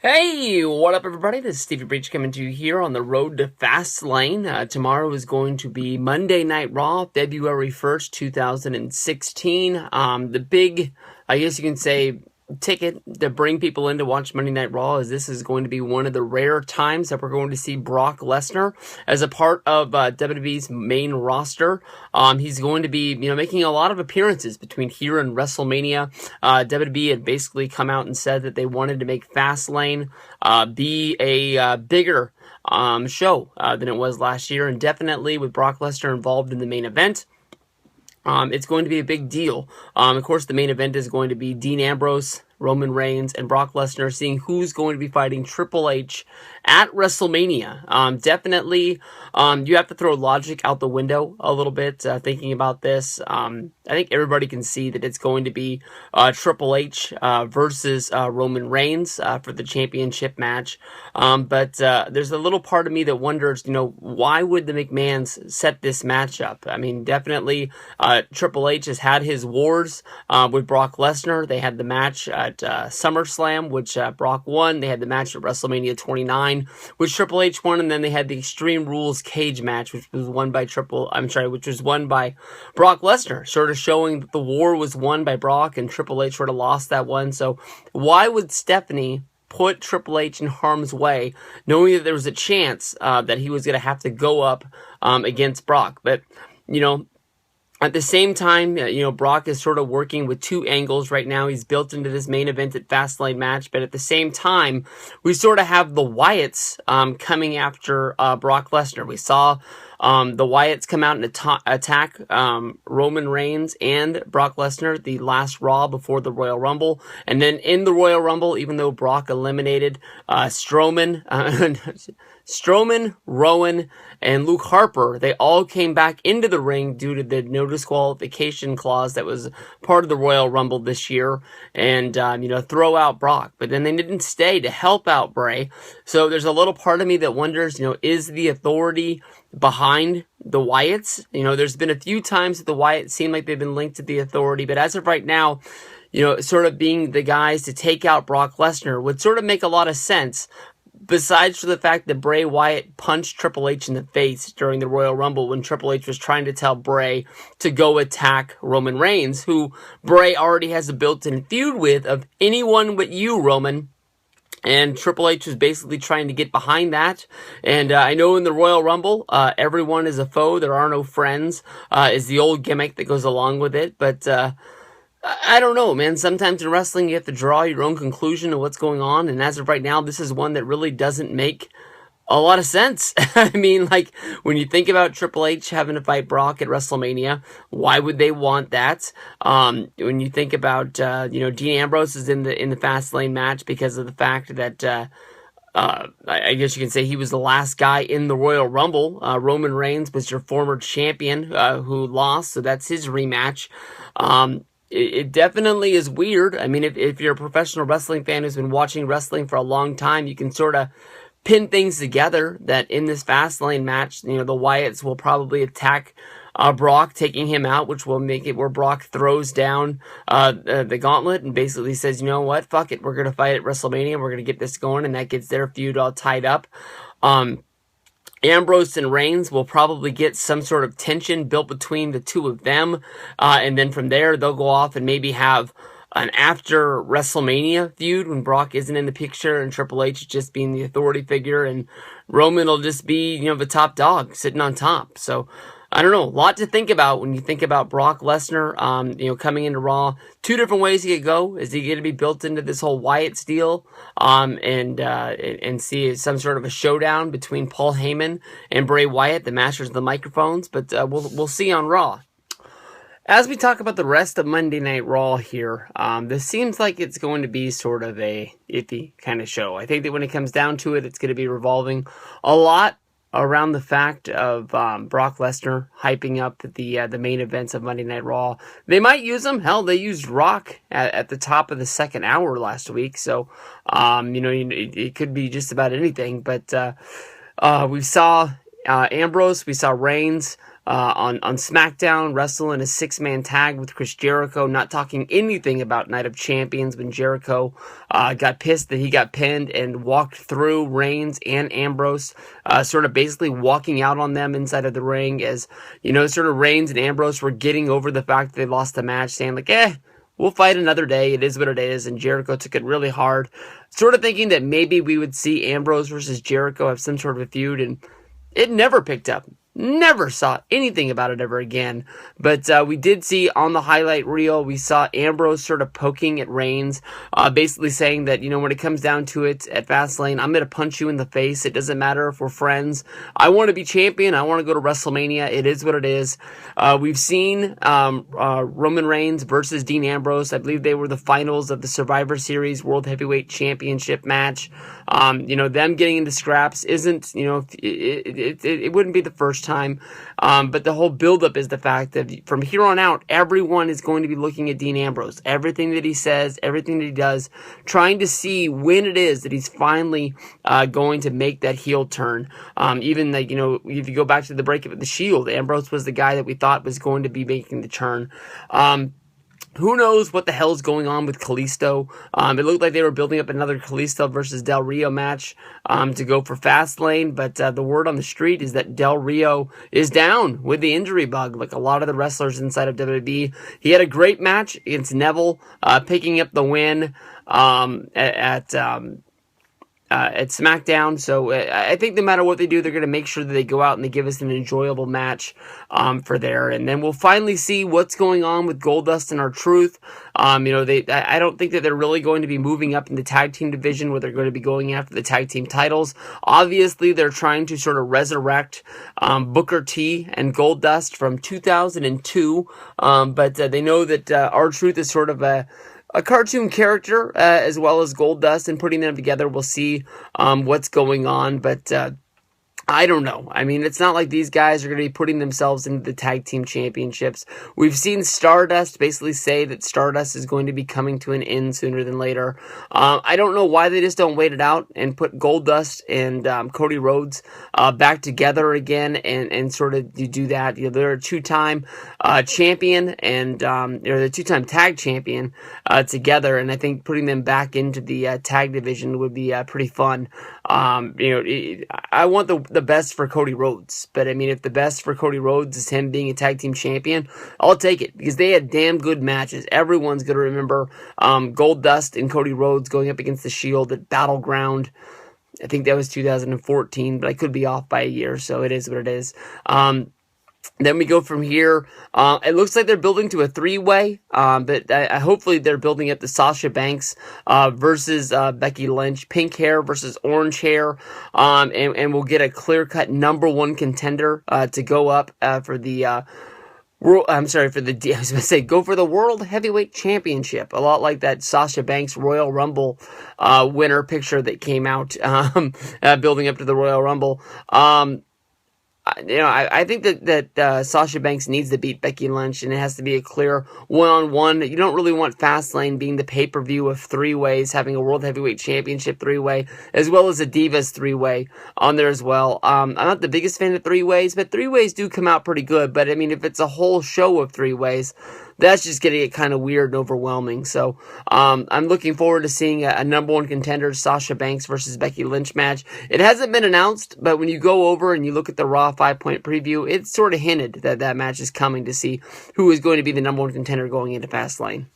Hey, what up, everybody? This is Stevie Breach coming to you here on the road to Fastlane. Tomorrow is going to be Monday Night Raw, February 1st, 2016. The big, I guess you can say, ticket to bring people in to watch Monday Night Raw is this is going to be one of the rare times that we're going to see Brock Lesnar as a part of WWE's main roster. He's going to be, making a lot of appearances between here and WrestleMania. WWE had basically come out and said that they wanted to make Fastlane be a bigger show than it was last year, and definitely with Brock Lesnar involved in the main event. It's going to be a big deal. Of course, the main event is going to be Dean Ambrose, Roman Reigns, and Brock Lesnar, seeing who's going to be fighting Triple H at WrestleMania. Definitely, you have to throw logic out the window a little bit thinking about this. I think everybody can see that it's going to be Triple H versus Roman Reigns for the championship match. But there's a little part of me that wonders, why would the McMahons set this match up? I mean, definitely Triple H has had his wars with Brock Lesnar. They had the match at SummerSlam, which Brock won. They had the match at WrestleMania 29, which Triple H won, and then they had the Extreme Rules cage match, which was won by Brock Lesnar, sort of showing that the war was won by Brock and Triple H sort of lost that one. So why would Stephanie put Triple H in harm's way, knowing that there was a chance that he was going to have to go up against Brock? But, at the same time, Brock is sort of working with two angles right now. He's built into this main event at Fastlane match, but at the same time, we sort of have the Wyatts coming after Brock Lesnar. We saw the Wyatts come out and attack Roman Reigns and Brock Lesnar the last Raw before the Royal Rumble. And then in the Royal Rumble, even though Brock eliminated Strowman, Rowan, and Luke Harper, they all came back into the ring due to the no disqualification clause that was part of the Royal Rumble this year, and throw out Brock. But then they didn't stay to help out Bray. So there's a little part of me that wonders, is the authority behind the Wyatts? There's been a few times that the Wyatts seem like they've been linked to the authority, but as of right now, sort of being the guys to take out Brock Lesnar would sort of make a lot of sense. Besides for the fact that Bray Wyatt punched Triple H in the face during the Royal Rumble when Triple H was trying to tell Bray to go attack Roman Reigns, who Bray already has a built-in feud with of anyone but you, Roman. And Triple H was basically trying to get behind that. And I know in the Royal Rumble, everyone is a foe, there are no friends, is the old gimmick that goes along with it. But I don't know, man. Sometimes in wrestling, you have to draw your own conclusion of what's going on. And as of right now, this is one that really doesn't make a lot of sense. I mean, like, when you think about Triple H having to fight Brock at WrestleMania, why would they want that? When you think about, Dean Ambrose is in the Fastlane match because of the fact that, I guess you can say he was the last guy in the Royal Rumble. Roman Reigns was your former champion, who lost, so that's his rematch. It definitely is weird. I mean, if you're a professional wrestling fan who's been watching wrestling for a long time, you can sort of pin things together that in this Fastlane match, the Wyatts will probably attack Brock, taking him out, which will make it where Brock throws down the gauntlet and basically says, you know what, fuck it, we're going to fight at WrestleMania, we're going to get this going, and that gets their feud all tied up. Ambrose and Reigns will probably get some sort of tension built between the two of them, and then from there they'll go off and maybe have an after WrestleMania feud when Brock isn't in the picture and Triple H just being the authority figure, and Roman will just be, the top dog sitting on top. So I don't know, a lot to think about when you think about Brock Lesnar, coming into Raw. Two different ways he could go. Is he going to be built into this whole Wyatt's deal, and see some sort of a showdown between Paul Heyman and Bray Wyatt, the masters of the microphones? But we'll see on Raw. As we talk about the rest of Monday Night Raw here, this seems like it's going to be sort of a iffy kind of show. I think that when it comes down to it, it's going to be revolving a lot around the fact of Brock Lesnar hyping up the main events of Monday Night Raw. They might use him. Hell, they used Rock at the top of the second hour last week. So, it could be just about anything. But we saw Ambrose, we saw Reigns. on SmackDown, wrestling a 6-man tag with Chris Jericho, not talking anything about Night of Champions when Jericho got pissed that he got pinned and walked through Reigns and Ambrose, sort of basically walking out on them inside of the ring as, sort of Reigns and Ambrose were getting over the fact that they lost the match, saying like, we'll fight another day. It is what it is. And Jericho took it really hard, sort of thinking that maybe we would see Ambrose versus Jericho have some sort of a feud, and it never picked up. Never saw anything about it ever again. But we did see on the highlight reel, we saw Ambrose sort of poking at Reigns, basically saying that, when it comes down to it at Fastlane, I'm going to punch you in the face. It doesn't matter if we're friends. I want to be champion. I want to go to WrestleMania. It is what it is. We've seen Roman Reigns versus Dean Ambrose. I believe they were the finals of the Survivor Series World Heavyweight Championship match. Them getting into scraps isn't, it wouldn't be the first time. But the whole buildup is the fact that from here on out, everyone is going to be looking at Dean Ambrose. Everything that he says, everything that he does, trying to see when it is that he's finally going to make that heel turn. Even like, if you go back to the breakup of the Shield, Ambrose was the guy that we thought was going to be making the turn. Who knows what the hell's going on with Kalisto? It looked like they were building up another Kalisto versus Del Rio match to go for Fastlane, but the word on the street is that Del Rio is down with the injury bug, like a lot of the wrestlers inside of WWE. He had a great match against Neville, picking up the win at SmackDown. So I think no matter what they do, they're going to make sure that they go out and they give us an enjoyable match for there. And then we'll finally see what's going on with Goldust and R-Truth. I don't think that they're really going to be moving up in the tag team division where they're going to be going after the tag team titles. Obviously, they're trying to sort of resurrect Booker T and Goldust from 2002. But they know that R-Truth is sort of a cartoon character, as well as Goldust, and putting them together, we'll see what's going on, but I don't know. I mean, it's not like these guys are going to be putting themselves into the tag team championships. We've seen Stardust basically say that Stardust is going to be coming to an end sooner than later. I don't know why they just don't wait it out and put Goldust and Cody Rhodes back together again and sort of do that. They're a two-time champion and they're the two-time tag champion together, and I think putting them back into the tag division would be pretty fun. I want the best for Cody Rhodes, but I mean, if the best for Cody Rhodes is him being a tag team champion, I'll take it, because they had damn good matches. Everyone's going to remember Goldust and Cody Rhodes going up against the Shield at Battleground. I think that was 2014, but I could be off by a year, so it is what it is. Then we go from here. It looks like they're building to a 3-way, but hopefully they're building up to Sasha Banks versus Becky Lynch, pink hair versus orange hair, and we'll get a clear-cut number 1 contender to go up for the go for the World Heavyweight Championship. A lot like that Sasha Banks Royal Rumble winner picture that came out, building up to the Royal Rumble. I think that Sasha Banks needs to beat Becky Lynch, and it has to be a clear one-on-one. You don't really want Fastlane being the pay-per-view of 3-ways, having a World Heavyweight Championship 3-way, as well as a Divas 3-way on there as well. I'm not the biggest fan of 3-ways, but 3-ways do come out pretty good. But I mean, if it's a whole show of 3-ways, that's just going to get kind of weird and overwhelming. So I'm looking forward to seeing a number 1 contender, Sasha Banks versus Becky Lynch match. It hasn't been announced, but when you go over and you look at the Raw 5-point preview, it's sort of hinted that that match is coming, to see who is going to be the number 1 contender going into Fastlane.